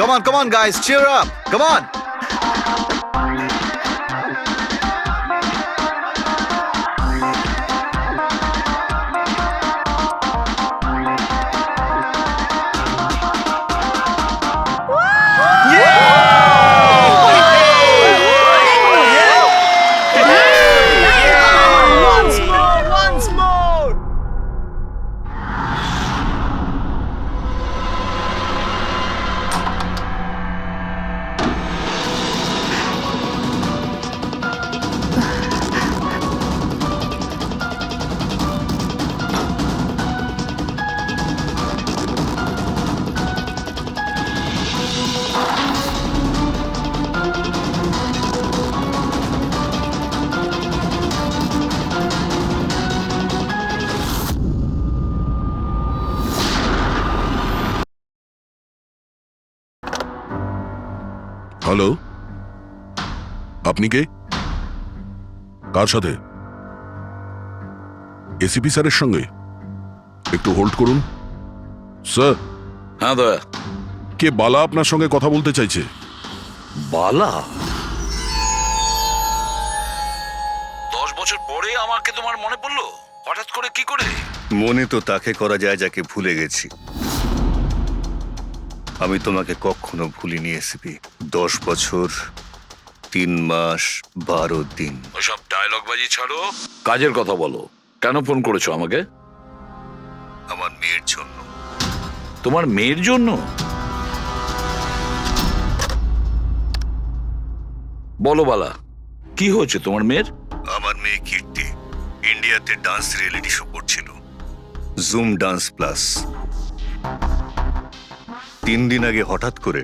Come on, guys, cheer up. Come on. Once more! Hello, আপনি কে? কার সাথে? ACP স্যারের সঙ্গে? একটু হোল্ড করুন। স্যার, হ্যাঁ দয়া। কে বালা আপনার সঙ্গে কথা বলতে চাইছে? বালা? 10 বছর পরে আমাকে তোমার মনে পড়লো হঠাৎ করে? কি করে? মনে তো তাকে করা যায় যাকে ভুলে গেছি। আমি তোমাকে কখনো ভুলিনি এসিপি। 10 বছর 3 মাস 12 দিন। ওসব ডায়লগ বাজি ছাড়ো, কাজের কথা বলো। কেন ফোন করেছো আমাকে? আমার মেয়ের জন্য। তোমার মেয়ের জন্য? বলো বালা, কি হয়েছে তোমার মেয়ের? আমার মেয়ে কীর্তি ইন্ডিয়াতে ডান্স রিয়েলিটি শো করছিল, জুম ডান্স প্লাস। 3 দিন আগে হঠাৎ করে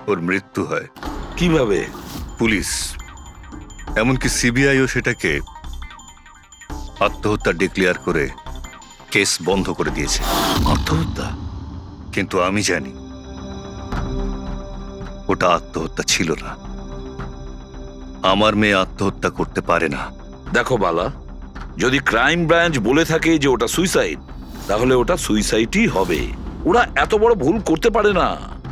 ওর মৃত্যু হয়। কিভাবে? পুলিশ, এমনকি সিবিআইও সেটাকে আত্মহত্যা ডিক্লেয়ার করে কেস বন্ধ করে দিয়েছে। আত্মহত্যা? কিন্তু আমি জানি ওটা আত্মহত্যা ছিল না। আমার মেয়ে আত্মহত্যা করতে পারে না। দেখো বালা, যদি ক্রাইম ব্রাঞ্চ বলে থাকে যে ওটা সুইসাইড, তাহলে ওটা সুইসাইডই হবে। ওরা এত বড় ভুল করতে পারে না।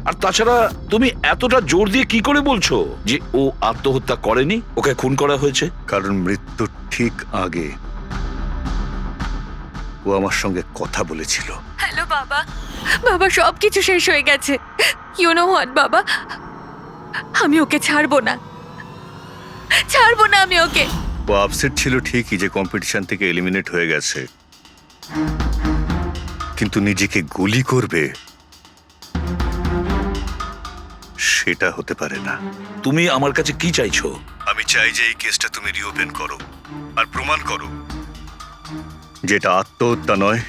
আর তাছাড়া তুমি এতটা জোর দিয়ে কি করে বলছো যে ও আত্মহত্যা করেনি, ওকে খুন করা হয়েছে? কারণ মৃত্যুর ঠিক আগে ও আমার সঙ্গে কথা বলেছিল। হ্যালো বাবা, বাবা সবকিছু শেষ হয়ে গেছে। ইউ নো হোয়াট বাবা, আমি ওকে ছাড়বো না আমি ওকে। ও আপসেট ছিল ঠিকই যে কম্পিটিশন থেকে এলিমিনেট হয়ে গেছে, কিন্তু নিজেকে গুলি করবে সেটা হতে পারে না। তুমি আমার কাছে কি চাইছো? আমি চাই যে এই কেসটা তুমি রিওপেন করো আর প্রমাণ করো যেটা আত্মহত্যা নয়,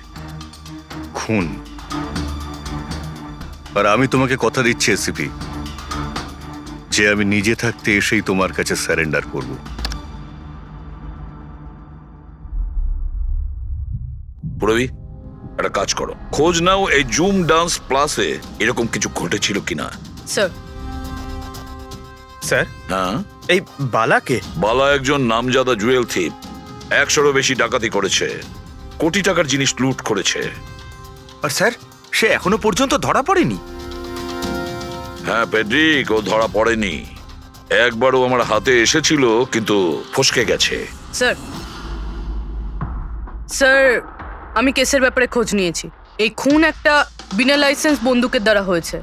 খুন। আর আমি তোমাকে কথা দিচ্ছি এসিপি, যে আমি নিজে থাকতে এসেই তোমার কাছে সারেন্ডার করব। পুরবি, একটা কাজ করো, খোঁজ নাও এই জুম ডান্স প্লাসে এরকম কিছু ঘটেছিল কিনা। স্যার। স্যার, হ্যাঁ, এই বালাকে? বালা একজন নামজাদা জুয়েল থিপ। 100-এরও বেশি ডাকাতি করেছে, কোটি টাকার জিনিস লুট করেছে। আর স্যার, সে এখনো পর্যন্ত ধরা পড়েনি? হ্যাঁ পেড্রিক, ও ধরা পড়েনি। একবারও আমার হাতে এসেছিল, কিন্তু ফসকে গেছে। স্যার, আমি কেসের ব্যাপারে খোঁজ নিয়েছি। এই খুন একটা বিনা লাইসেন্স বন্দুকের দ্বারা হয়েছে,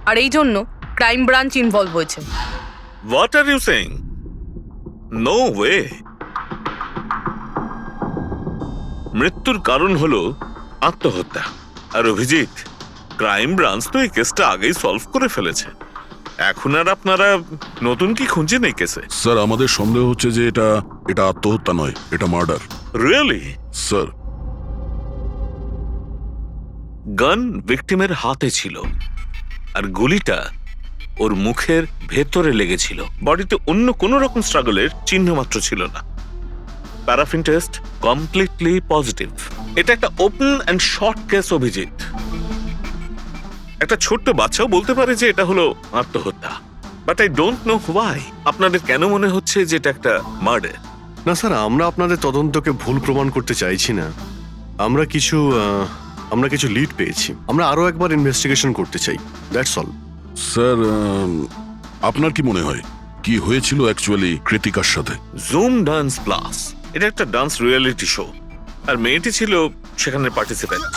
আর এই জন্য ক্রাইম ব্রাঞ্চ ইনভলভ হয়েছে। What are you saying? No way! মৃত্যুর কারণ হলো আত্মহত্যা। আর অভিজিৎ, ক্রাইম ব্রাঞ্চ তো এই কেসটা আগেই সলভ করে ফেলেছে। এখন আর আপনারা নতুন কি খুঁজছেন এই কেসে? স্যার, আমাদের সন্দেহ হচ্ছে যে এটা আত্মহত্যা নয়, এটা মার্ডার। রিয়েলি? স্যার, গান ভিকটিমের হাতে ছিল, আর গুলিটা ওর মুখের ভেতরে লেগেছিল। বডিতে অন্য কোনো রকম স্ট্রাগলের চিহ্ন মাত্র ছিল না। Paraffin test completely positive. এটা একটা open and short case Abhijit. একটা ছোট্ট বাচ্চাও বলতে পারে যে এটা হলো আত্মহত্যা। But I don't know why আপনাদের কেন মনে হচ্ছে যে এটা একটা মার্ডার। না স্যার, আমরা আপনাদের তদন্তকে ভুল প্রমাণ করতে চাইছি না। আমরা কিছু লিড পেয়েছি। আমরা আরো একবার ইনভেস্টিগেশন করতে চাই, দ্যাটস অল। স্যার আপনার কি মনে হয় কি হয়েছিল অ্যাকচুয়ালি কৃতিকার সাথে? জুম ডান্স প্লাস এটা একটা ডান্স রিয়েলিটি শো, আর মেয়েটি ছিল সেখানে পার্টিসিপেন্ট।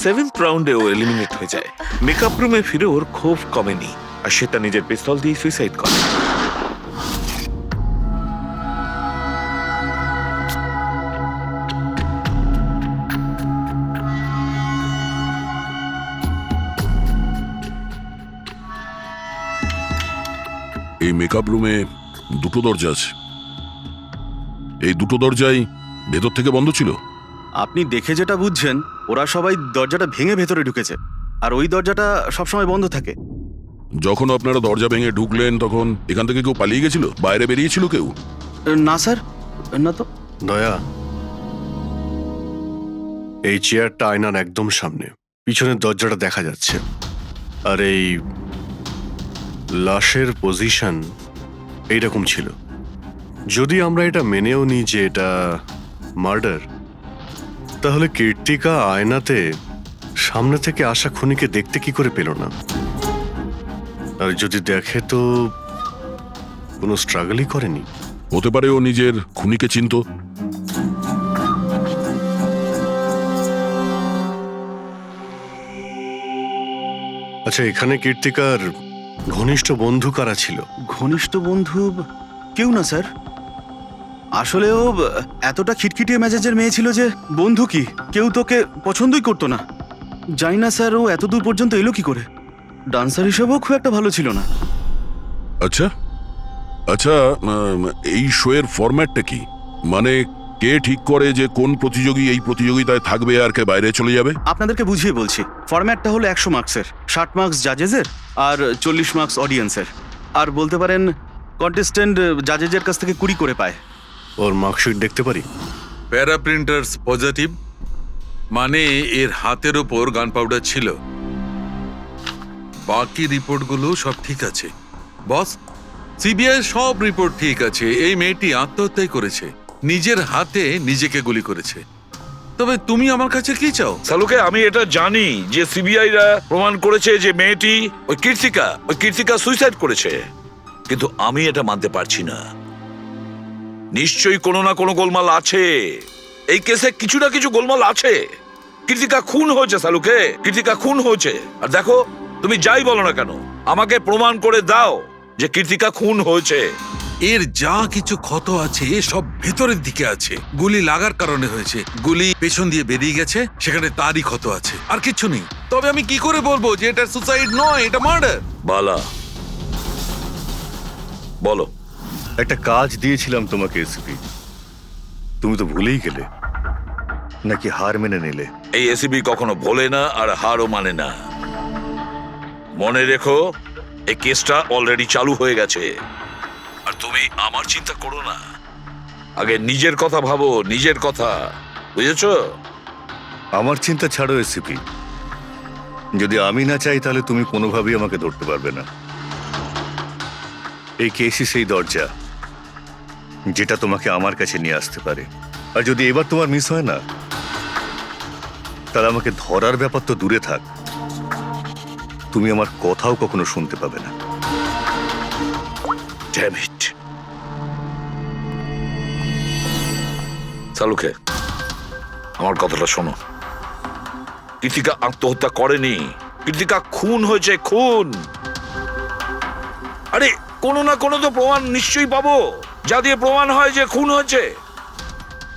সেভেন্থ রাউন্ডে ও এলিমিনেট হয়ে যায়। মেকআপ রুমে ফিরে ওর ক্ষোভ কমেনি, আর সে তার নিজের পিস্তল দিয়ে সুইসাইড করে। এই মেকআপ রুমে দুটো দরজা আছে, এই দুটো দরজাই ভেতর থেকে বন্ধ ছিল। আপনি দেখে যেটা বুঝছেন, ওরা সবাই দরজাটা ভেঙে ভেতরে ঢুকেছে, আর ওই দরজাটা সবসময় বন্ধ থাকে। যখন আপনারা দরজা ভেঙে ঢুকলেন তখন এখান থেকে কেউ পালিয়ে গেছিল, বাইরে বেরিয়েছিল কেউ? না স্যার, না তো। দয়া, এই চেয়ারটা আয়নার একদম সামনে, পিছনের দরজাটা দেখা যাচ্ছে, আর এই লাশের পজিশন এইরকম ছিল। যদি আমরা এটা মেনেও নিই যে এটা মার্ডার, তাহলে কীর্তিকা আয়নাতে সামনে থেকে আসা খুনিকে দেখতে কি করে পেল না? আর যদি দেখে তো কোনো স্ট্রাগলই করেনি। হতে পারে ও নিজের খুনিকে চিনত। আচ্ছা, এখানে কীর্তিকার ঘনিষ্ঠ বন্ধু কারা ছিল? ঘনিষ্ঠ বন্ধু কেউ না স্যার। আসলে ও এতটা খিটখিটিয়ে মেজাজের মেয়ে ছিল যে বন্ধু কি, কেউ তোকে পছন্দই করতো না। জানি না স্যার ও এত দূর পর্যন্ত এলো কি করে। ডান্সার হিসেবেও খুব একটা ভালো ছিল না। আচ্ছা আচ্ছা, এই শোয়ের ফরম্যাটটা কি? মানে কে ঠিক করে যে কোন প্রতিযোগী এই প্রতিযোগিতায় থাকবে আর কে বাইরে চলে যাবে? আপনাদেরকে বুঝিয়ে বলছি। ফরম্যাটটা হলো 100 মার্কসের, 60 মার্কস জাজেসের আর 40 মার্কস অডিয়েন্সের। আর বলতে পারেন কন্টেস্টেন্ট জাজেসের কাছ থেকে 20 করে পায়। ওর মার্কশিট দেখতে পারি? প্যারা প্রিন্টার্স পজিটিভ, মানে এর হাতের ওপর গান পাউডার ছিল। বাকি রিপোর্টগুলো সব ঠিক আছে বস। সিবিআই সব রিপোর্ট ঠিক আছে। এই মেয়েটি আত্মহত্যাই করেছে, নিজের হাতে নিজেকে গুলি করেছে। তবে তুমি আমার কাছে কি চাও? সালুকে, আমি এটা জানি যে সিবিআইরা প্রমাণ করেছে যে মেয়েটি ওই কীর্তিকা সুইসাইড করেছে, কিন্তু আমি এটা মানতে পারছি না। নিশ্চয়ই কোনো না কোনো গোলমাল আছে এই কেসে, কিছু না কিছু গোলমাল আছে। কীর্তিকা খুন হয়েছে সালুকে, কীর্তিকা খুন হয়েছে। আর দেখো, তুমি যাই বলো না কেন, আমাকে প্রমাণ করে দাও যে কীর্তিকা খুন হয়েছে। এর যা কিছু ক্ষত আছে সব ভেতরের দিকে আছে, গুলি লাগার কারণে হয়েছে। গুলি পেছন দিয়ে বেরিয়ে গেছে, সেখানে তারই ক্ষত আছে, আর কিছু নেই। তবে আমি কি করে বলবো যে এটা সুসাইড নয়, এটা মার্ডার? বালা, বলো। একটা কাজ দিয়েছিলাম তোমাকে এসপি, তুমি তো ভুলেই গেলে, নাকি হার মেনে নিলে? এই এসিবি কখনো ভোলে না আর হারও মানে না। মনে রেখো, এই কেসটা অলরেডি চালু হয়ে গেছে, আর তুমি আমার চিন্তা করো না। আগে নিজের কথা ভাবো, নিজের কথা, বুঝেছো? আমার চিন্তা ছাড়ো এসিপি। যদি আমি না চাই তাহলে তুমি কোনোভাবেই আমাকে ধরতে পারবে না। এই কেসই সেই দরজা যেটা তোমাকে আমার কাছে নিয়ে আসতে পারে। আর যদি এবার তোমার মিস হয় না, তাহলে আমাকে ধরার ব্যাপার তো দূরে থাক, তুমি আমার কথাও কখনো শুনতে পাবে না। Damn it. সালুকে, আমার কথাটা শোনো। কৃতিকা আত্মহত্যা করেনি, কৃতিকা খুন হয়েছে, খুন। আরে কোনো না কোনো তো প্রমাণ নিশ্চয়ই পাবো, যা দিয়ে প্রমাণ হয় যে খুন হয়েছে।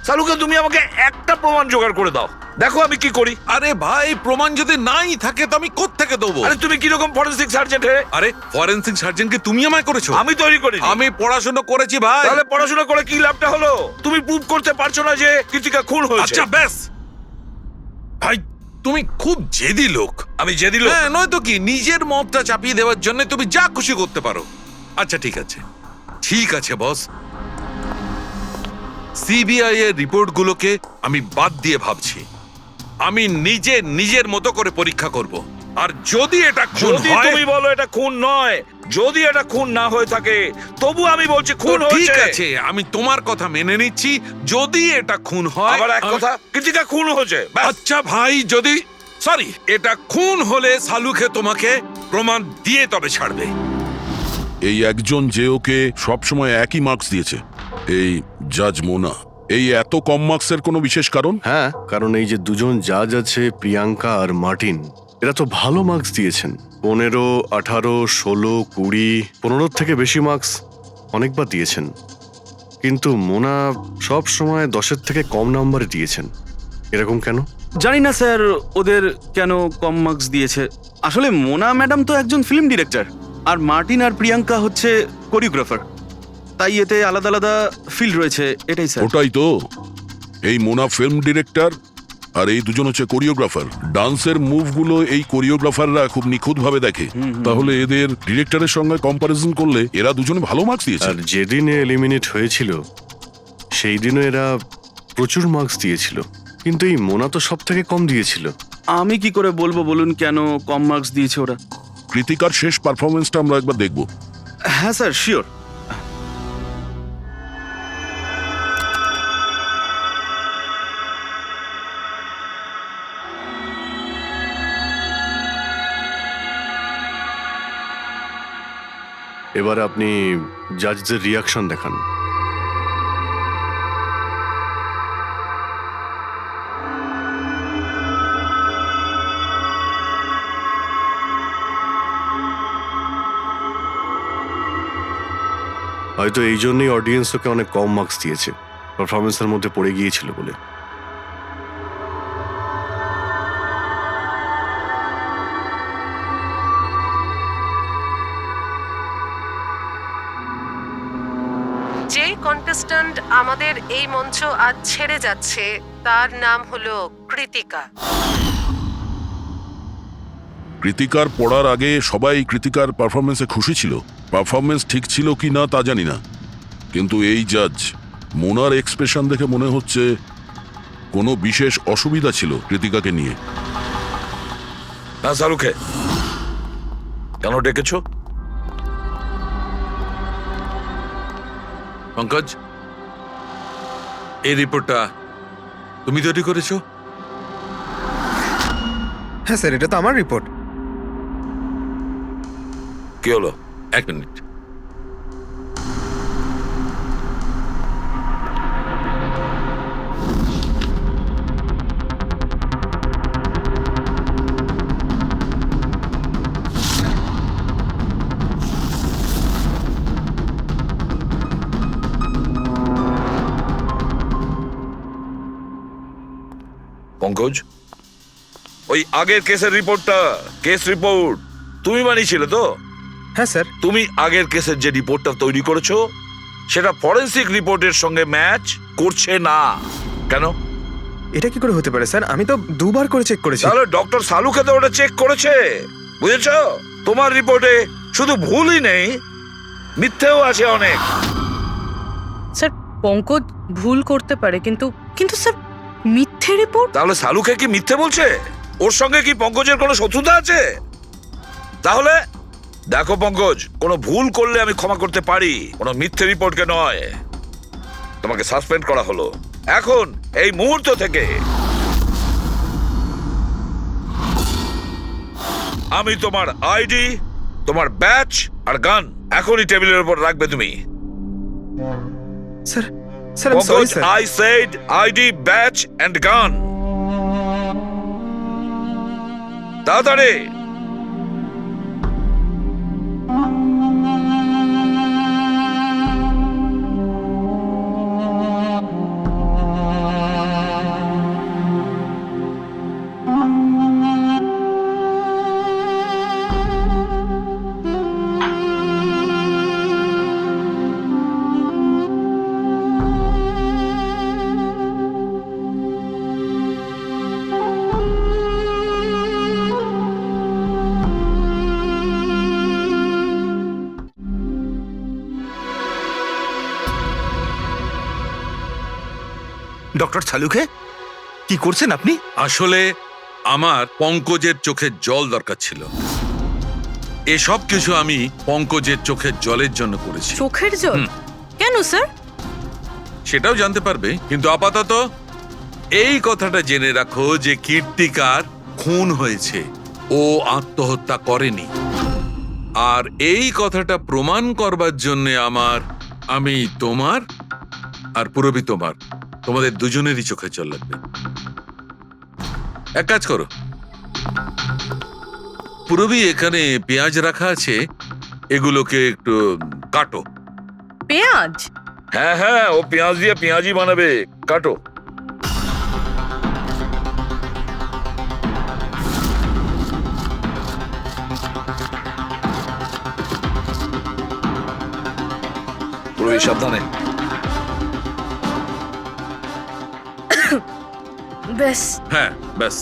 সালুকে, তুমি আমাকে একটা প্রমাণ জোগাড় করে দাও, দেখো আমি কি করি। আরে ভাই, প্রমাণ যদি নাই থাকে তো আমি কোত্থেকে দেবো? আরে তুমি কিরকম ফরেনসিক সার্জন হে? আরে ফরেনসিক সার্জনকে তুমি আমায় করেছো? আমি তৈরি করি। আমি পড়াশোনা করেছি ভাই। তাহলে পড়াশোনা করে কি লাভটা হলো? তুমি প্রুভ করতে পারছো না যে কৃতিকা খুন হয়েছে। আচ্ছা ব্যাস ভাই, তুমি খুব জেদি লোক। আমি জেদি লোক? হ্যাঁ, নয়তো কি, নিজের মতটা চাপিয়ে দেওয়ার জন্য তুমি যা খুশি করতে পারো। আচ্ছা ঠিক আছে, ঠিক আছে বস, সিবিআই এর রিপোর্টগুলোকে আমি বাদ দিয়ে ভাবছি। আমি নিজের মতো করে পরীক্ষা করব, আর যদি এটা খুন যদি হয়, তুমি বলো এটা খুন নয়, যদি এটা খুন না হয়ে থাকে, তবু আমি বলছি তো খুন ঠিক হয়েছে। আছে, আমি তোমার কথা মেনে নিচ্ছি। যদি এটা খুন হয়, আবার এক কথা, কৃতিকা খুন হয়েছে, ব্যাস। আচ্ছা ভাই, যদি সরি এটা খুন হলে সালুকে তোমাকে প্রমাণ দিয়ে তবে ছাড়বে। এই একজন যে ওকে সবসময় একই মার্কস দিয়েছে, এই জাজ মোনা, এই এত কম মার্কসের কোনো বিশেষ কারণ? হ্যাঁ, কারণ এই যে দুজন জাজ আছে, প্রিয়াঙ্কা আর মার্টিন, এরা তো ভালো মার্কস দিয়েছেন। 15, 18, 16, 20, 15 থেকে বেশি মার্কস অনেকবার দিয়েছেন। কিন্তু মোনা সব সময় 10-এর থেকে কম নাম্বার দিয়েছেন। এরকম কেন? জানি না স্যার ওদের কেন কম মার্কস দিয়েছে। আসলে মোনা ম্যাডাম তো একজন ফিল্ম ডিরেক্টর, আর মার্টিন আর প্রিয়াঙ্কা হচ্ছে কোরিওগ্রাফার, তাই এতে আলাদা আলাদা ফিল্ড রয়েছে, এটাই স্যার। ওটাই তো, এই মোনা ফিল্ম ডিরেক্টর আর এই দুজন হচ্ছে কোরিওগ্রাফার। ডান্সের মুভগুলো এই কোরিওগ্রাফাররা খুব নিখুঁতভাবে দেখে। তাহলে এদের ডিরেক্টরের সঙ্গে কম্পারিজন করলে এরা দুজনে ভালো মার্কস দিয়েছে। আর যেদিন এলিমিনেট হয়েছিল সেই দিনও এরা প্রচুর মার্কস দিয়েছিল, কিন্তু এই মোনা তো সব থেকে কম দিয়েছিল। আমি কি করে বলবো বলুন কেন কম মার্কস দিয়েছে ওরা? কৃতিকার শেষ পারফরমেন্সটা আমরা একবার দেখব। হ্যাঁ স্যার, শিওর। এবার আপনি জাজদের রিয়াকশন দেখান। হয়তো এই জন্যই অডিয়েন্স ওকে অনেক কম মার্কস দিয়েছে, পারফরমেন্সের মধ্যে পড়ে গিয়েছিল বলে। যে কন্টেস্ট্যান্ট আমাদের এই মঞ্চ আজ ছেড়ে যাচ্ছে তার নাম হলো কৃতিকা। কৃতিকার পড়ার আগে সবাই কৃতিকার পারফরমেন্সে খুশি ছিল। পারফরমেন্স ঠিক ছিল কি না তা জানি না, কিন্তু এই জাজ মোনার এক্সপ্রেশন দেখে মনে হচ্ছে কোনো বিশেষ অসুবিধা ছিল কৃতিকাকে নিয়ে। না সালুকে, কেন ডেকেছো? পঙ্কজ, এই রিপোর্টটা তুমি তৈরি করেছো? হ্যাঁ স্যার, এটা তো আমার রিপোর্ট। কি হলো? এক মিনিট। পঙ্কজ, ওই আগের কেসের রিপোর্টটা, কেস রিপোর্ট তুমি বানিয়েছিলে তো? হ্যাঁ স্যার। তুমি আগের কেসের যে রিপোর্টটা তৈরি করেছো সেটা ফরেনসিক রিপোর্টের সঙ্গে ম্যাচ করছে না কেন? এটা কি করে হতে পারে স্যার? আমি তো 2 বার করে চেক করেছি। তাহলে ডক্টর সালুকে তো ওটা চেক করেছে, বুঝেছো? তোমার রিপোর্টে শুধু ভুলই নেই, মিথ্যেও আছে অনেক। স্যার, পঙ্কজ ভুল করতে পারে, কিন্তু কিন্তু স্যার মিথ্যে রিপোর্ট? তাহলে সালুকে কি মিথ্যে বলছে? ওর সঙ্গে কি পঙ্কজের কোনো শত্রুতা আছে? তাহলে দেখো পঙ্কজ, কোনো ভুল করলে আমি ক্ষমা করতে পারি, কোনো মিথ্যে রিপোর্টকে নয়। তোমাকে সাসপেন্ড করা হলো এখন, এই মুহূর্ত থেকে। আমি তোমার আইডি, তোমার ব্যাচ আর গান এখনই টেবিলের উপর রাখবে তুমি। স্যার স্যার আমি sorry sir. I said ID, badge and gun. তাড়াতাড়ি। ডক্টর ছালুকে কি করছেন আপনি? আসলে আমার পঙ্কজের চোখের জল দরকার ছিল। এসব কিছু আমি পঙ্কজের চোখের জলের জন্য করেছি। চোখের জল? কেন স্যার? সেটাও জানতে পারবে, কিন্তু আপাতত এই কথাটা জেনে রাখো যে কীর্তিকার খুন হয়েছে, ও আত্মহত্যা করেনি। আর এই কথাটা প্রমাণ করবার জন্য আমি তোমার আর পুরবি তোমাদের দুজনেরই চোখে জল লাগবে। এক কাজ করো, পুরবি এখানে পেঁয়াজ রাখা আছে, এগুলোকে একটু কাটো। পেঁয়াজ? হ্যাঁ হ্যাঁ, ও পেঁয়াজ দিয়ে পেঁয়াজি বানাবে, কাটো। পুরো সাবধানে। ব্যাস। হ্যাঁ ব্যাস।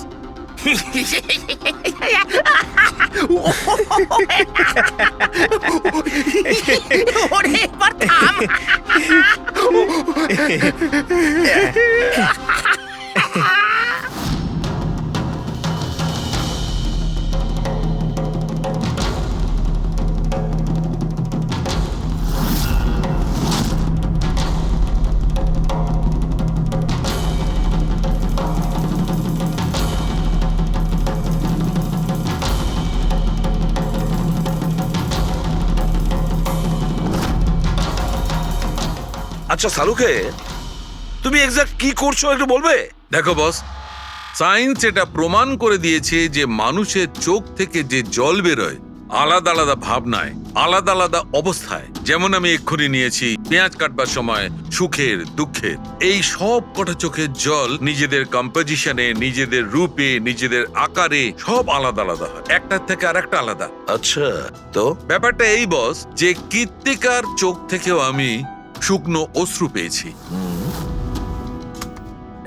আচ্ছা সালুকে, তুমি এক্সাক্ট কি করছো একটু বলবে? দেখো বস, সায়েন্স এটা প্রমাণ করে দিয়েছে যে মানুষের চোখ থেকে যে জল বেরোয় আলাদা আলাদা ভাবনায়, আলাদা আলাদা অবস্থায়। যেমন আমি এক্ষুনি নিয়েছি পেঁয়াজ কাটবার সময় সুখের, দুঃখের, এই সব কটা চোখের জল নিজেদের কম্পোজিশনে, নিজেদের রূপে, নিজেদের আকারে সব আলাদা আলাদা হয়, একটার থেকে আর একটা আলাদা। আচ্ছা, তো ব্যাপারটা এই বস যে কীর্তিকার চোখ থেকেও আমি শুকনো অশ্রু পেয়েছি।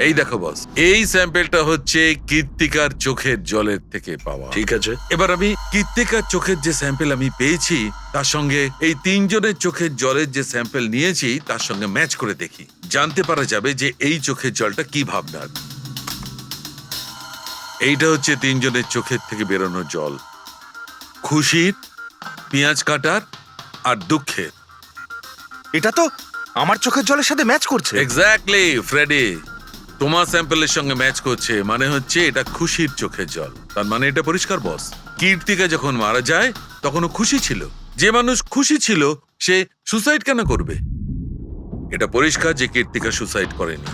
এই দেখো বস, এই স্যাম্পেলটা হচ্ছে কীর্তিকার চোখের জলের থেকে পাওয়া। ঠিক আছে, এবার আমি কীর্তিকার চোখের যে স্যাম্পেল আমি পেয়েছি তার সঙ্গে এই তিনজনের চোখের জলের যে স্যাম্পেল নিয়েছি তার সঙ্গে ম্যাচ করে দেখি, জানতে পারা যাবে যে এই চোখের জলটা কি ভাবনার। এইটা হচ্ছে তিনজনের চোখের থেকে বেরোনো জল, খুশির, পেঁয়াজ কাটার আর দুঃখের। এটা তো আমার চোখের জলের সাথে ম্যাচ করছে। এক্স্যাক্টলি ফ্রেডি, তোমার স্যাম্পলের সঙ্গে ম্যাচ করছে, মানে হচ্ছে এটা খুশির চোখের জল। তার মানে এটা পরিষ্কার বস, কীর্তিকা যখন মারা যায় তখন ও খুশি ছিল। যে মানুষ খুশি ছিল সে সুসাইড কেন করবে? এটা পরিষ্কার যে কীর্তিকা সুসাইড করেনি।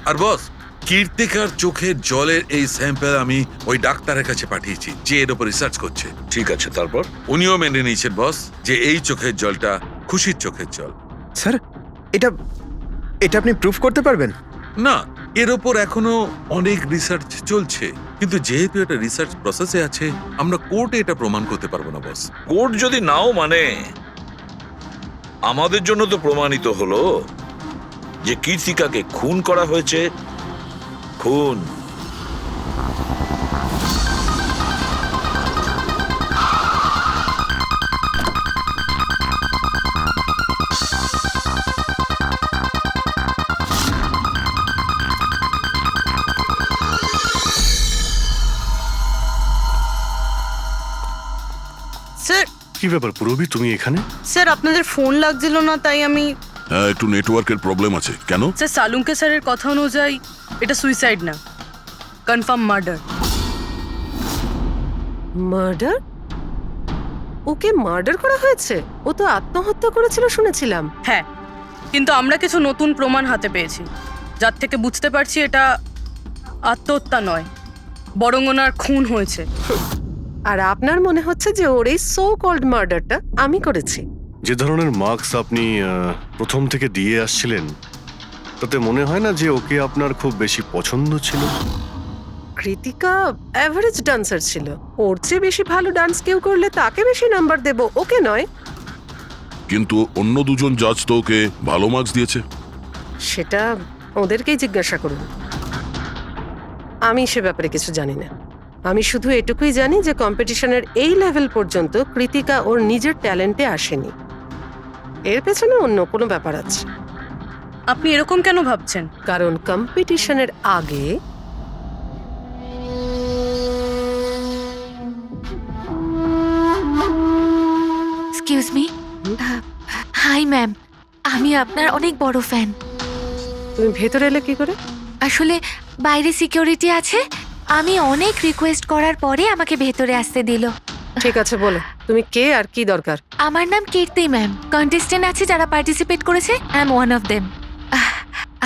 আর বস, কীর্তিকার চোখের জলের এই স্যাম্পল আমি ওই ডাক্তারের কাছে পাঠিয়েছি যে এর উপর রিসার্চ করছে। ঠিক আছে, তারপর? উনিও মেনে নিয়েছেন বস যে এই চোখের জলটা খুশির চোখের জল। স্যার এটা এটা আপনি প্রুফ করতে পারবেন? না, এর ওপর এখনো অনেক রিসার্চ চলছে, কিন্তু যেহেতু এটা রিসার্চ প্রসেসে আছে আমরা কোর্টে এটা প্রমাণ করতে পারবো না বস। কোর্ট যদি নাও মানে, আমাদের জন্য তো প্রমাণিত হলো যে কীর্তিকাকে খুন করা হয়েছে। খুন। স্যার, কি ব্যাপার পুরবি, তুমি এখানে? স্যার আপনাদের ফোন লাগছিল না তাই আমি। হ্যাঁ, একটু নেটওয়ার্কের প্রবলেম আছে। কেন? স্যার সালুঙ্কে স্যারের কথা অনুযায়ী এটা সুইসাইড না, কনফার্ম মার্ডার। মার্ডার? ওকে মার্ডার করা হয়েছে? ও তো আত্মহত্যা করেছিল শুনেছিলাম। হ্যাঁ, কিন্তু আমরা কিছু নতুন প্রমাণ হাতে পেয়েছি, যার থেকে বুঝতে পারছি এটা আত্মহত্যা নয়, বরং ওনার খুন হয়েছে। আর আপনার মনে হচ্ছে যে ওর এই সো কল্ড মার্ডারটা আমি করেছি? যে ধরনের মার্কস আপনি প্রথম থেকে দিয়ে আসছিলেন, তাতে মনে হয় না যে ওকে আপনার খুব বেশি পছন্দ ছিল। কৃতিকা অ্যাভারেজ ডান্সার ছিল, ওর চেয়ে বেশি ভালো ডান্স কেউ করলে তাকে বেশি নাম্বার দেব, ওকে নয়। কিন্তু অন্য দুজন জাজ তো ওকে ভালো মার্কস দিয়েছে। সেটা ওদেরকেই জিজ্ঞাসা করুন, আমি সে ব্যাপারে কিছু জানি না। আমি শুধু এটুকুই জানি যে কম্পিটিশনের এই লেভেল পর্যন্ত কৃতিকা ওর নিজের ট্যালেন্টে আসেনি, এর পেছনে অন্য কোনো ব্যাপার আছে। আপনি এরকম কেন ভাবছেন? কারণ কম্পিটিশনের আগে এক্সকিউজ মি। হাই ম্যাম, আমি আপনার অনেক বড় ফ্যান। তুমি ভেতরে এলে কি করে? আসলে বাইরে সিকিউরিটি আছে, আমি অনেক রিকোয়েস্ট করার পরে আমাকে ভেতরে আসতে দিল। ঠিক আছে, বলো তুমি কে আর কি দরকার? আমার নাম কীর্তি ম্যাম। কন্টেস্টেন্ট আছে যারা পার্টিসিপেট করেছে, I am one of them.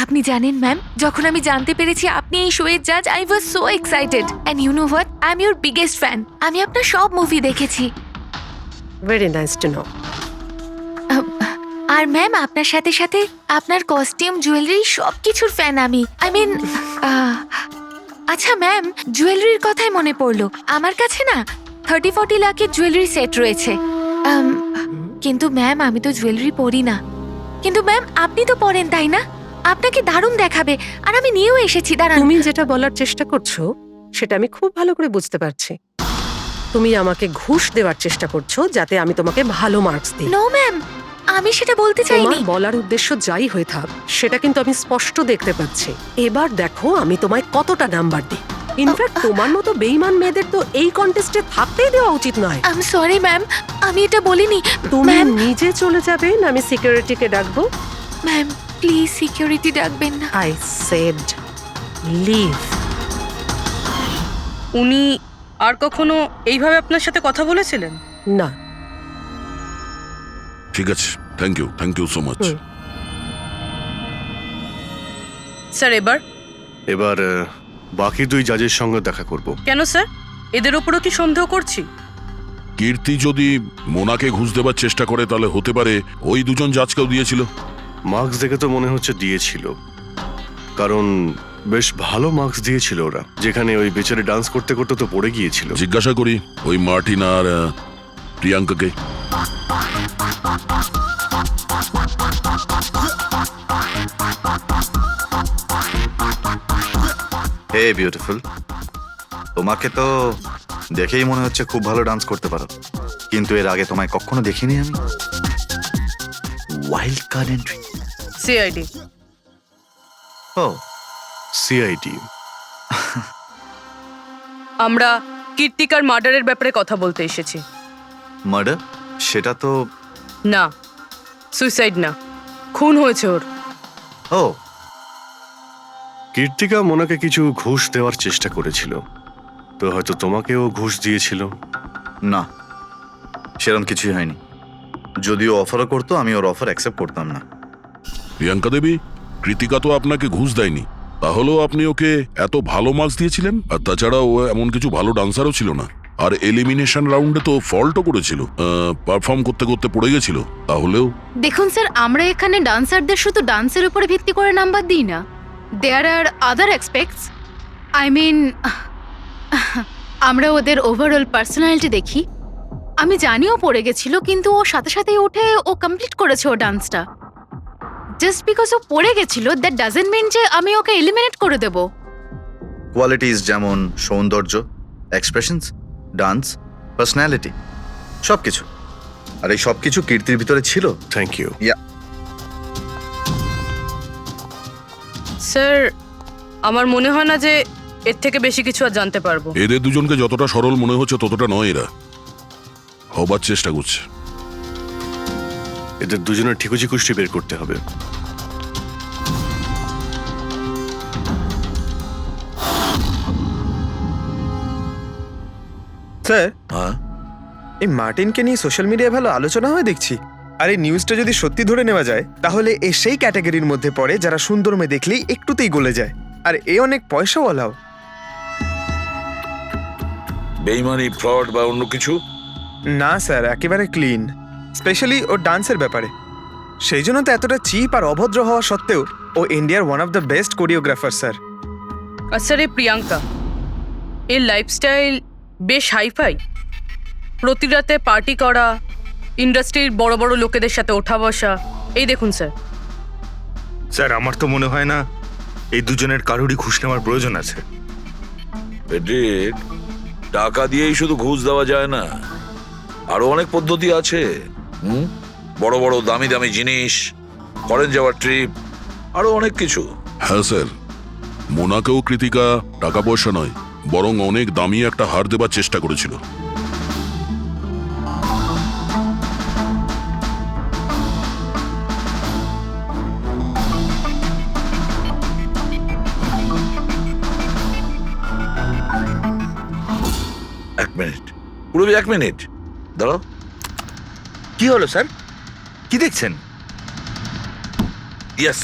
আপনি জানেন ম্যাম, যখন আমি জানতে পেরেছি আপনি এই শোয়ের জাজ, I was so excited. And you know what, I am your biggest fan. আমি আপনার সব মুভি দেখেছি। Very nice to know. আর ম্যাম, আপনার সাথে সাথে আপনার কস্টিউম, জুয়েলারি সব কিছুর ফ্যান আমি। আই মিন, আচ্ছা ম্যাম, জুয়েলারির কথাই মনে পড়লো, আমার কাছে না 30-40 লাখের জুয়েলারি সেট রয়েছে। কিন্তু ম্যাম, আমি তো জুয়েলারি পরি না। কিন্তু ম্যাম, আপনি তো পরেন, তাই না? আপনাকে দারুণ দেখাবে, আর আমি নিয়েও এসেছি। দাঁড়ান। তুমি যেটা বলার চেষ্টা করছো সেটা আমি খুব ভালো করে বুঝতে পারছি। তুমি আমাকে ঘুষ দেওয়ার চেষ্টা করছো যাতে আমি তোমাকে ভালো মার্কস দিই। নো ম্যাম, আমি সেটা বলতে চাইনি। তোমার বলার উদ্দেশ্য যাই হয়ে থাক, সেটা কিন্তু আমি স্পষ্ট দেখতে পাচ্ছি। এবার দেখো আমি তোমায় কতটা নাম্বার দিই। ইনফ্যাক্ট তোমার মতো বেঈমান মেয়েদের তো এই কন্টেস্টে থাকতেই দেওয়া উচিত নয়। আই এম সরি ম্যাম, আমি এটা বলিনি। তুমি ম্যাম, নিজে চলে যাবে না আমি সিকিউরিটিকে ডাকবো? ম্যাম প্লিজ সিকিউরিটি ডাকবেন না। I said leave. উনি আর কখনো এইভাবে আপনার সাথে কথা বলেছিলেন? না। ঠিক আছে, thank you so much. Sir, এবার বাকি দুই জাজের সঙ্গে দেখা করব। কেন স্যার, এদের ওপরও কি সন্দেহ করছি? কীর্তি যদি মোনাকে ঘুষ দেবার চেষ্টা করে, তাহলে হতে পারে ওই দুজন জাজকেও দিয়েছিল। মার্কস দেখে তো মনে হচ্ছে দিয়েছিল, কারণ বেশ ভালো মার্কস দিয়েছিল ওরা। যেখানে ওই বেচারে ডান্স করতে করতে তো পড়ে গিয়েছিল। জিজ্ঞাসা করি ওই মার্টিন আর প্রিয়াঙ্কাকে। হে বিউটিফুল, তোমাকে তো দেখেই মনে হচ্ছে খুব ভালো ডান্স করতে পারো, কিন্তু এর আগে তোমায় কখনো দেখিনি আমি। Wild card entry. সিআইডি। ও, সিআইডি। আমরা কীর্তিকার মার্ডারের ব্যাপারে কথা বলতে এসেছি। মার্ডার? সেটা তো না, সুইসাইড না, খুন হয়েছে ওর। ও, কীর্তিকা মোনাকে কিছু ঘুষ দেওয়ার চেষ্টা করেছিল, তো হয়তো তোমাকেও ঘুষ দিয়েছিল। না, সেরকম কিছুই হয়নি। যদিও অফারও করতো, আমি ওর অফার অ্যাকসেপ্ট করতাম না। প্রিয়াঙ্কা দেবী, কৃতিকা তো আপনাকে ঘুষ দেয়নি, তাহলেও আপনি ওকে এত ভালো মার্কস দিয়েছিলেন। আর তাছাড়া ও এমন কিছু ভালো ডান্সারও ছিল না, আর এলিমিনেশন রাউন্ডে তো ফল্টও করেছিল, পারফর্ম করতে করতে পড়ে গেছিল। তাহলেও দেখুন স্যার, আমরা এখানে ডান্সারদের শুধু ডান্সের উপরে ভিত্তি করে নাম্বার দিই না। দেয়ার আর আদার এক্সপেক্টস। আই মিন, আমরা ওদের ওভারঅল পার্সোনালিটি দেখি। আমি জানিও পড়ে গেছিল, কিন্তু ও সাথে সাথেই উঠে ও কমপ্লিট করেছে ও ডান্সটা। জাস্ট বিকজ ও পড়ে গেছিল, দ্যাট ডাজন্ট মিন যে আমি ওকে এলিমিনেট করে দেব। কোয়ালিটিস যেমন সৌন্দর্য, এক্সপ্রেশনস, ডান্স, পার্সোনালিটি, সবকিছু। আর এই সবকিছু কীর্তির ভিতরে ছিল। Thank you. স্যার, আমার মনে হয় না যে এর থেকে বেশি কিছু আর জানতে পারবো। এদের দুজনকে যতটা সরল মনে হচ্ছে ততটা নয়, এরা হবার চেষ্টা করছে। এদের দুজনের ঠিকুজি কুষ্টি বের করতে হবে। স্যার, হ্যাঁ, এই মার্টিনকে নিয়ে সোশ্যাল মিডিয়ায় ভালো আলোচনা হয় দেখছি। আর এই নিউজটা যদি সত্যি ধরে নেওয়া যায় তাহলে এ সেই ক্যাটাগরির মধ্যে পড়ে যারা সুন্দর মেয়ে দেখলেই একটুতেই গলে যায়। আর এ অনেক পয়সাওয়ালাও। বেইমানি, ফ্রড বা অন্য কিছু? না স্যার, একেবারে ক্লিন, স্পেশালি ওর ডান্সের ব্যাপারে। সেই জন্য তো এতটা চিপ আর অভদ্র হওয়া সত্ত্বেও ও ইন্ডিয়ার one of the best choreographer sir. আর স্যার এই প্রিয়াঙ্কা, এর লাইফস্টাইল বেশ হাইফাই। প্রতি রাতে পার্টি করা, ইন্ডাস্ট্রির বড় বড় লোকেদের সাথে ওঠা বসা। এই দেখুন স্যার। স্যার আমার তো মনে হয় না এই দুজনের কারোরই ঘুষ নেওয়ার প্রয়োজন আছে। ফেডরিক, টাকা দিয়েই শুধু ঘুষ দেওয়া যায় না, আরো অনেক পদ্ধতি আছে। বড় বড় দামি দামি জিনিস, ফরেন যাওয়ার ট্রিপ, আরো অনেক কিছু। হ্যাঁ স্যার, মোনাকেও কৃতিকা টাকা পয়সা নয় বরং অনেক দামি একটা হার দেবার চেষ্টা করেছিল। এক মিনিট, পুরবি, এক মিনিট দাঁড়াও। কি হলো স্যার, কি দেখছেন? ইয়েস,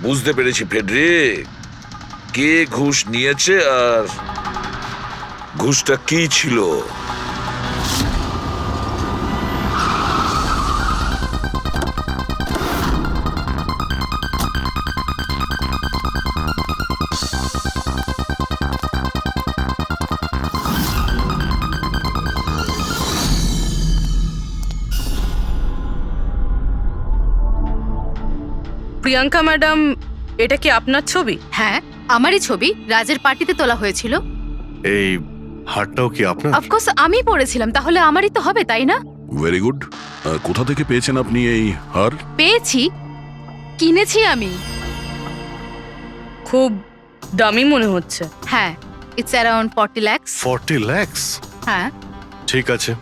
বুঝতে পেরেছি ফেডরিক, কে ঘুষ নিয়েছে আর ঘুষটা কি ছিল। প্রিয়াঙ্কা ম্যাডাম, এটা কি আপনার ছবি? হ্যাঁ, আমারই ছবি, রাজের পার্টিতে তোলা হয়েছিল। এই হারটাও কি আপনার? অফকোর্স আমি পড়েছিলাম, তাহলে আমারই তো হবে, তাই না? Very good. কোথা থেকে পেয়েছেন আপনি এই হার? পেয়েছি, কিনেছি আমি। খুব দামি মনে হচ্ছে। হ্যাঁ, ইটস অ্যারাউন্ড 40 lakhs। 40 লাখ? হ্যাঁ। ঠিক আছে,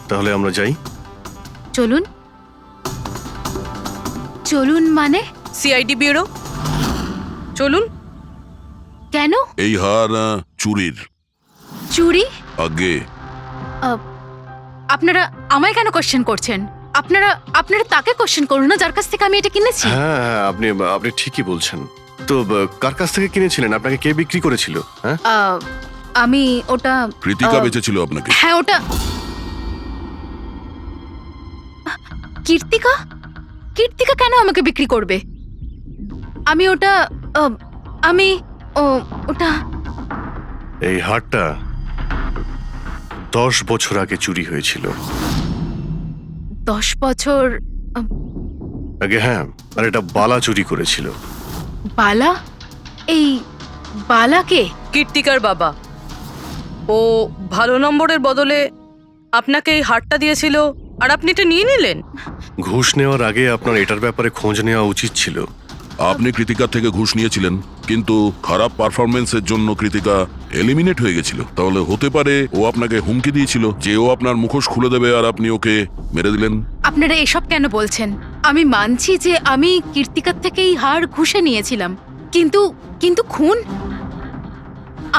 তাহলে আমরা যাই। চলুন। চলুন মানে? সিআইডি ব্যুরো চলুন। কেন? এই হার চুরির। চুরি? আগে আপনারা আমায় কেন কোশ্চেন করছেন? আপনারা আপনারা তাকে কোশ্চেন করুন না যার কাছ থেকে আমি এটা কিনেছি। হ্যাঁ হ্যাঁ, আপনি আপনি ঠিকই বলছেন। তো কার কাছ থেকে কিনেছিলেন? আপনাকে কে বিক্রি করেছিল? হ্যাঁ, আমি ওটা কৃতিকা বেচেছিল আপনাকে। হ্যাঁ, ওটা কীর্তিকা। কীর্তিকা কেন আমাকে বিক্রি করবে? আমি ওটা ওটা এই হারটা 10 বছর আগে চুরি হয়েছিল। 10 বছর আগে? হ্যাঁ, আর এটা বালা চুরি করেছিল। বালা? এই বালাকে? কীর্তিকার বাবা। ও ভালো নম্বরের বদলে আপনাকে এই হারটা দিয়েছিল আর আপনি এটা নিয়ে নিলেন। ঘুষ নেওয়ার আগে আপনার এটার ব্যাপারে খোঁজ নেওয়া উচিত ছিল। আপনি কৃতিকার থেকে ঘুষ নিয়েছিলেন, কিন্তু খারাপ পারফরমেন্সের জন্য কৃতিকা এলিমিনেট হয়ে গেছিল। তাহলে হতে পারে ও আপনাকে হুমকি দিয়েছিল যে ও আপনার মুখোশ খুলে দেবে আর আপনি ওকে মেরে দিলেন। আপনারা এসব কেন বলছেন? আমি মানছি যে আমি কীর্তিকার থেকে এই হার ঘুষে নিয়েছিলাম, কিন্তু কিন্তু খুন?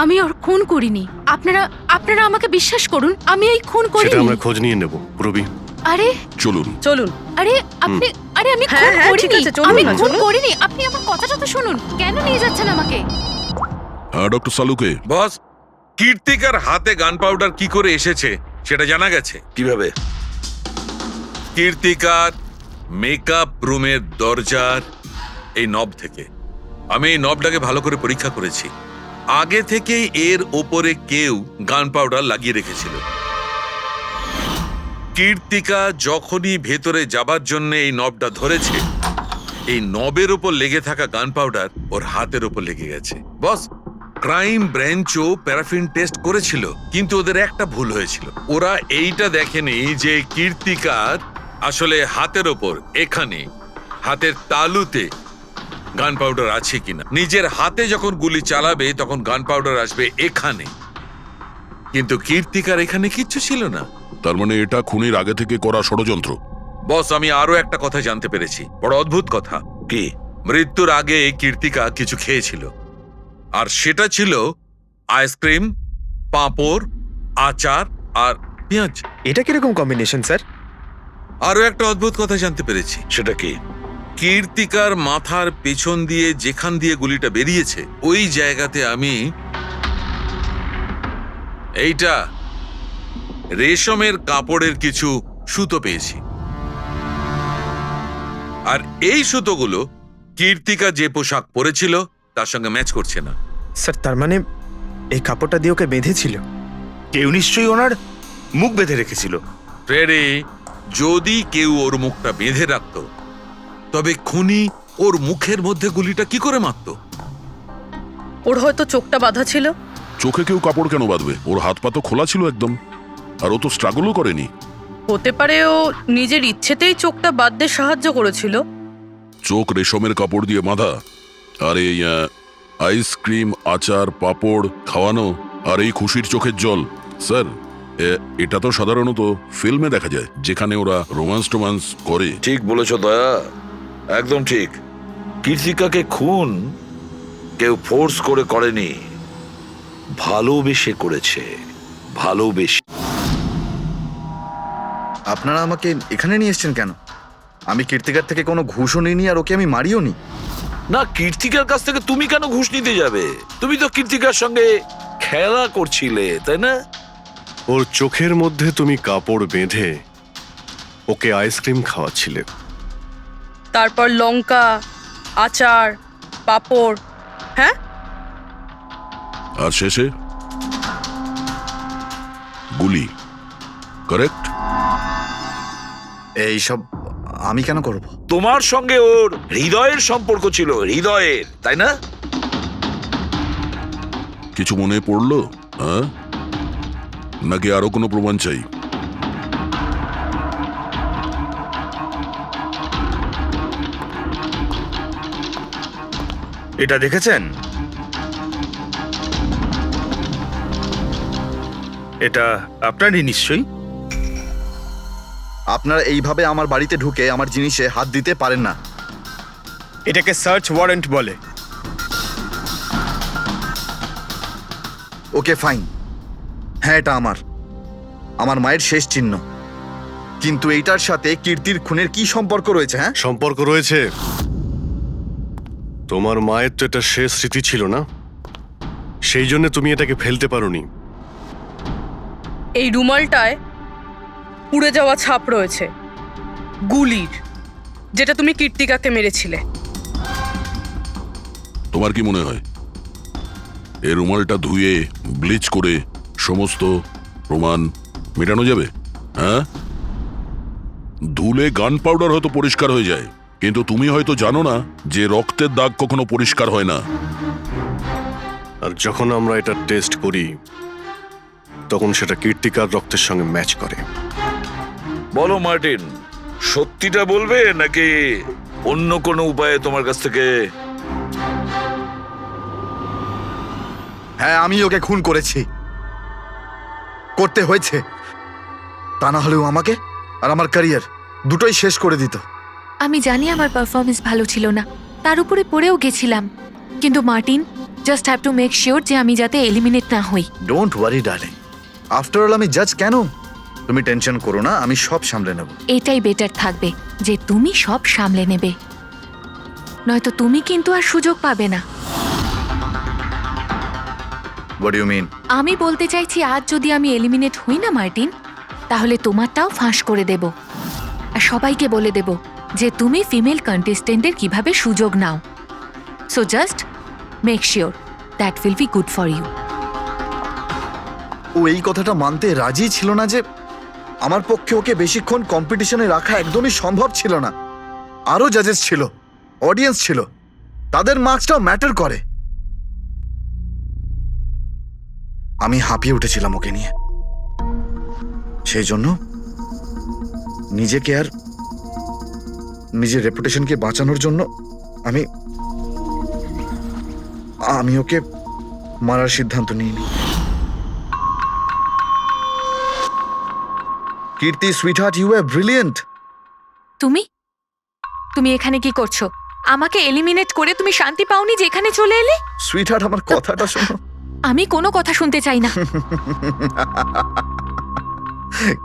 আমি ওর খুন করিনি। আপনারা আমাকে বিশ্বাস করুন, আমি এই খুন করিনি। সেটা আমরা খোঁজ নিয়ে নেব। পুরবি, আরে চলুন চলুন। আরে আপনি আমি হ্যাঁ, খুন হ্যাঁ, ঠিক করিনি। আছে, চলুন আমি না, খুন চলুন। করিনি। আপনি আমার কথাটা তো শুনুন। কেন নিয়ে যাচ্ছেন আমাকে? হ্যাঁ ডক্টর সালুকে। বস, কীর্তিকার হাতে গান পাউডার কি করে এসেছে সেটা জানা গেছে। কিভাবে? কীর্তিকার মেকআপ রুমের দরজার এই নব থেকে। আমি এই নবটাকে ভালো করে পরীক্ষা করেছি। আগে থেকেই এর ওপরে কেউ গান পাউডার লাগিয়ে রেখেছিল। কীর্তিকা যখনই ভেতরে যাবার জন্য এই নবটা ধরেছে, এই নবের ওপর লেগে থাকা গান পাউডার ওর হাতের ওপর লেগে গেছে। বস, ক্রাইম ব্রাঞ্চও প্যারাফিন টেস্ট করেছিল, কিন্তু ওদের একটা ভুল হয়েছিল। ওরা এইটা দেখেনি যে কীর্তিকার আসলে হাতের ওপর, এখানে হাতের তালুতে গান পাউডার আছে কিনা। নিজের হাতে যখন গুলি চালাবে তখন গান পাউডার আসবে এখানে, কিন্তু কীর্তিকার এখানে কিচ্ছু ছিল না। তার মানে এটা খুনির আগে থেকে করা ষড়যন্ত্র। বস, আমি আরো একটা কথা জানতে পেরেছি, বড় অদ্ভুত কথা। কি? মৃত্যুর আগে কীর্তিকা কিছু খেয়েছিল, আর সেটা ছিল আইসক্রিম, পাঁপড়, আচার আর পেঁয়াজ। এটা কিরকম কম্বিনেশন স্যার? আরো একটা অদ্ভুত কথা জানতে পেরেছি। সেটা কি? কীর্তিকার মাথার পেছন দিয়ে যেখান দিয়ে গুলিটা বেরিয়েছে ওই জায়গাতে আমি এইটা রেশমের কাপড়ের কিছু সুতো পেয়েছি। আর এই সুতোগুলো কীর্তিকা যে পোশাক পরেছিল তার সঙ্গে ম্যাচ করছে না। স্যার তার মানে এই কাপড়টা দিয়ে ওকে বেঁধেছিল? কেউ নিশ্চয়ই ওনার মুখ বেঁধে রেখেছিল। ফ্রেডি, যদি কেউ ওর মুখটা বেঁধে রাখতো তবে খুনি ওর মুখের মধ্যে গুলিটা কি করে মারতো? ওর হয়তো চোখটা বাঁধা ছিল। চোখে কেউ কাপড় কেন বাঁধবে? ওর হাত পা তো খোলা ছিল একদম, আর ও তো স্ট্রাগলও করেনি। হতে পারে ও নিজের ইচ্ছেতেই চোখটা বাঁধতে সাহায্য করেছিল। চোখ রেশমের কাপড় দিয়ে বাঁধা, আর এই আইসক্রিম, আচার, পাঁপড় খাওয়ানো, আর এই খুশির চোখের জল। স্যার, এটা তো সাধারণত ফিল্মে দেখা যায়, যেখানে ওরা রোমান্স করে। ঠিক বলেছ দয়া, একদম ঠিক। কীর্তিকাকে খুন কেউ ফোর্স করে করেনি, ভালোবেসে করেছে। ভালোবেসে। আপনারা আমাকে এখানে নিয়ে এসেছেন কেন? আমি কীর্তিকার থেকে কোনো ঘুষও নিইনি, আর ওকে আমি মারিও নি। না, কীর্তিকার কাছ থেকে তুমি কেন ঘুষ নিতে যাবে? তুমি তো কীর্তিকার সঙ্গে খেলা করছিলে, তাই না? ওর চোখের মধ্যে তুমি কাপড় বেঁধে ওকে আইসক্রিম খাওয়াচ্ছিলে। তারপর লঙ্কা, আচার, পাঁপড়। হ্যাঁ, আর শেষে গুলি। কারেক্ট? এইসব আমি কেন করব? তোমার সঙ্গে ওর হৃদয়ের সম্পর্ক ছিল, হৃদয়ের, তাই না? কিছু মনে পড়লো? হ্যাঁ, নাকি আরো কোনো প্রমাণ চাই? এটা দেখেছেন? এটা আপনারই নিশ্চয়ই। আপনারা এইভাবে আমার বাড়িতে ঢুকে আমার জিনিসে হাত দিতে পারেন না। এটাকে সার্চ ওয়ারেন্ট বলে। ওকে ফাইন, হ্যাঁ এটা আমার মায়ের শেষ চিহ্ন। কিন্তু এইটার সাথে কীর্তির খুনের কি সম্পর্ক রয়েছে? হ্যাঁ, সম্পর্ক রয়েছে। তোমার মায়ের তো এটা শেষ স্মৃতি ছিল না, সেই জন্য তুমি এটাকে ফেলতে পারোনি। এই রুমালটায় পুড়ে যাওয়া ছাপ রয়েছে গুলির, যেটা তুমি কীর্তিকাকে মেরেছিলে। তোমার কি মনে হয় এই রুমালটা ধুয়ে ব্লিচ করে সমস্ত প্রমাণ মেটানো যাবে? হ্যাঁ, ধুলে গান পাউডার হয়তো পরিষ্কার হয়ে যায়, কিন্তু তুমি হয়তো জানো না যে রক্তের দাগ কখনো পরিষ্কার হয় না। আর যখন আমরা এটা টেস্ট করি তখন সেটা কীর্তিকার রক্তের সঙ্গে ম্যাচ করে। বলো মার্টিন, সত্যিটা বলবে নাকি অন্য কোনো উপায়ে তোমার কাছ থেকে? হ্যাঁ, আমি ওকে খুন করেছি, করতে হয়েছে। তা না হলেও আমাকে আর আমার ক্যারিয়ার দুটোই শেষ করে দিত। আমি জানি আমার পারফরমেন্স ভালো ছিল না, তার উপরে পড়েও গেছিলাম, কিন্তু Martin, just have to make sure যে আমি যাতে এলিমিনেট না হই। Don't worry darling, after all আমি জাজ কেন? তুমি টেনশন করো না, আমি সব সামলে নেব। এটাই বেটার থাকবে যে তুমি সব সামলে নেবে, নয়তো তুমি কিন্তু আর সুযোগ পাবে না। What you mean? আমি বলতে চাইছি, আজ যদি আমি এলিমিনেট হই না মার্টিন, তাহলে তোমারটাও ফাঁস করে দেব, আর সবাইকে বলে দেব যে তুমি ফিমেল কন্টেস্টেন্টের কিভাবে সুযোগ নাও। So just make sure that will be good for you. ও এই কথাটা মানতে রাজি ছিল না যে আমার পক্ষে ওকে বেশিক্ষণ কম্পিটিশনে রাখা একদমই সম্ভব ছিল না। আরো জাজেস ছিল, অডিয়েন্স ছিল, তাদের মার্কসটাও ম্যাটার করে। আমি হাঁপিয়ে উঠেছিলাম ওকে নিয়ে, সেই জন্য নিজেকে আর নিজের রেপুটেশনকে বাঁচানোর জন্য আমি ওকে মারার সিদ্ধান্ত নিইনি। কীর্তি সুইটহার্ট, ইউ আর ব্রিলিয়েন্ট। তুমি এখানে কি করছো? আমাকে এলিমিনেট করে তুমি শান্তি পাওনি যে এখানে চলে এলে? সুইটহার্ট, আমার কথাটা শোনো। আমি কোনো কথা শুনতে চাই না।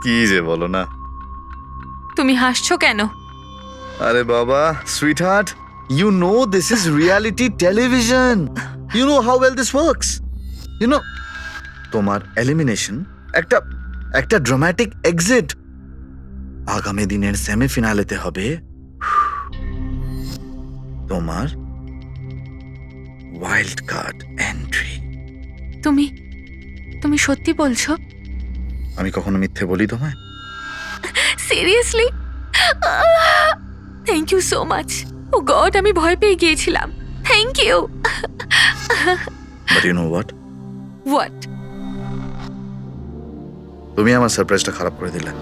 কি যে বলো না। তুমি হাসছো কেন? আরে বাবা, sweet heart, you know this is reality television. You know how well this works. You know, তোমার এলিমিনেশন একটা ড্রামাটিক এক্সিট আগামী দিনের সেমিফিনালেতে হবে তোমার ওয়াইল্ড কার্ড এন্ট্রি। তুমি সত্যি বলছো? আমি কখনো মিথ্যে বলি তোমায়? Seriously? Thank you so much. Oh God, আমি ভয় পেয়ে গিয়েছিলাম। Thank you. But you know what? What? তুমি আমার সারপ্রাইজটা খারাপ করে দিলে।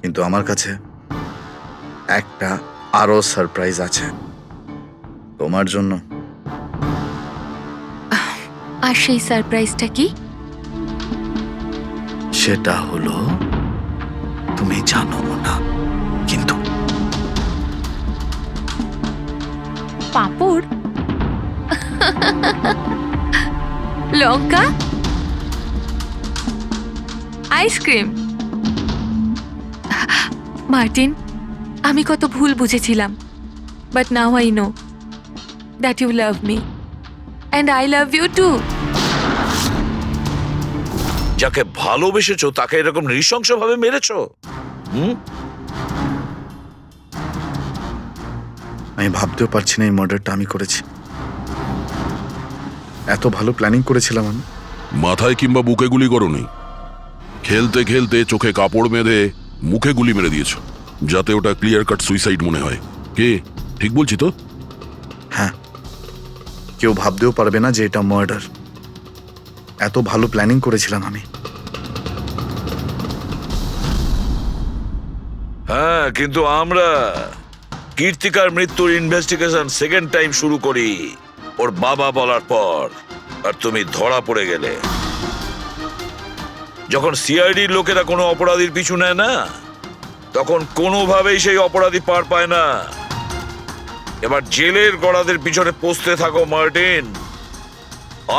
কিন্তু আমার কাছে একটা আরো সারপ্রাইজ আছে তোমার জন্য। আর সেই সারপ্রাইজটা কি? সেটা হলো তুমি জানো না, কিন্তু পাঁপড়, লঙ্কা, আইসক্রিম। মার্টিন, আমি কত ভুল বুঝেছিলাম, but now I know that you love me and I love you too. যাকে ভালোবেসেছো তাকে এরকম নৃশংস ভাবে মেরেছো? আমি ভাবতেও পারছি না এই মার্ডারটা আমি করেছি। এত ভালো প্ল্যানিং করেছিলাম আমি। মাথায় কিংবা বুকে গুলি করোনি, খেলতে খেলতে চোখে কাপড় বেঁধে মুখে গুলি মেরে দিয়েছো, যাতে ওটা ক্লিয়ার কাট সুইসাইড মনে হয়। কে ঠিক বলছি তো? হ্যাঁ, কেউ ভাবতেও পারবে না যে এটা মার্ডার। এত ভালো প্ল্যানিং করেছিলাম আমি। হ্যাঁ, কিন্তু আমরা কীর্তিকার মৃত্যুর ইনভেস্টিগেশন সেকেন্ড টাইম শুরু করি ওর বাবা বলার পর, আর তুমি ধরা পড়ে গেলে। যখন সিআইডির লোকেরা কোনো অপরাধীর পিছু নেয় না, তখন কোনোভাবেই সেই অপরাধী পার পায় না। এবার জেলের গড়াদের পিছনে পৌঁছতে থাকো মার্টিন।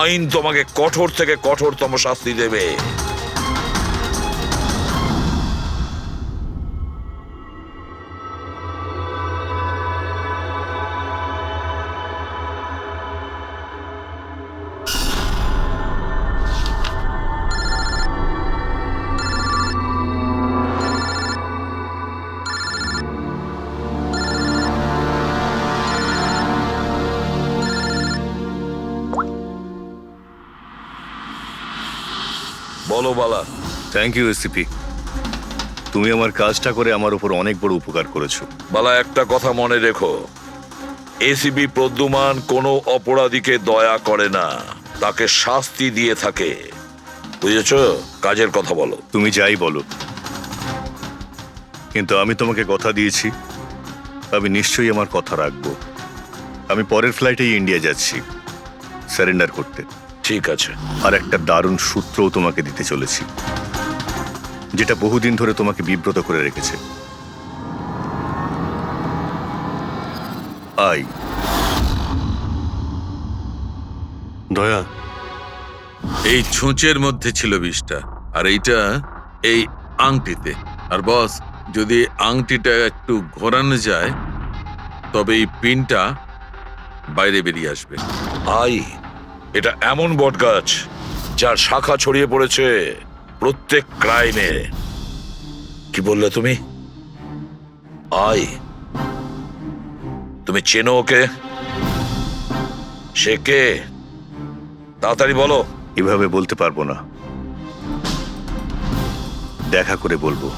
আইন তোমাকে কঠোর থেকে কঠোরতম শাস্তি দেবে। বলো বালা। থ্যাংক ইউ এসিপি, তুমি আমার কাজটা করে আমার উপর অনেক বড় উপকার করেছো। বালা, একটা কথা মনে রেখো, এসিপি প্রদ্যুমান কোনো অপরাধীকে দয়া করে না, তাকে শাস্তি দিয়ে থাকে। বুঝেছ? কাজের কথা বলো। তুমি যাই বলো, কিন্তু আমি তোমাকে কথা দিয়েছি, আমি নিশ্চয়ই আমার কথা রাখবো। আমি পরের ফ্লাইটেই ইন্ডিয়া যাচ্ছি সারেন্ডার করতে। ঠিক আছে। আর একটা দারুণ সূত্রও তোমাকে দিতে চলেছি, যেটা বহুদিন ধরে তোমাকে বিব্রত করে রেখেছে। আই দয়া, এই ছুঁচের মধ্যে ছিল বিষটা, আর এইটা এই আংটিতে। আর বস, যদি আংটিটা একটু ঘোরানো যায় তবে এই পিনটা বাইরে বেরিয়ে আসবে। আই, এটা এমন বটগাছ যার শাখা ছড়িয়ে পড়েছে প্রত্যেক ক্রাইমে। কি বললে তুমি? আই, তুমি চেনো ওকে? সে কে? তাড়াতাড়ি বলো। এভাবে বলতে পারবো না, দেখা করে বলবো।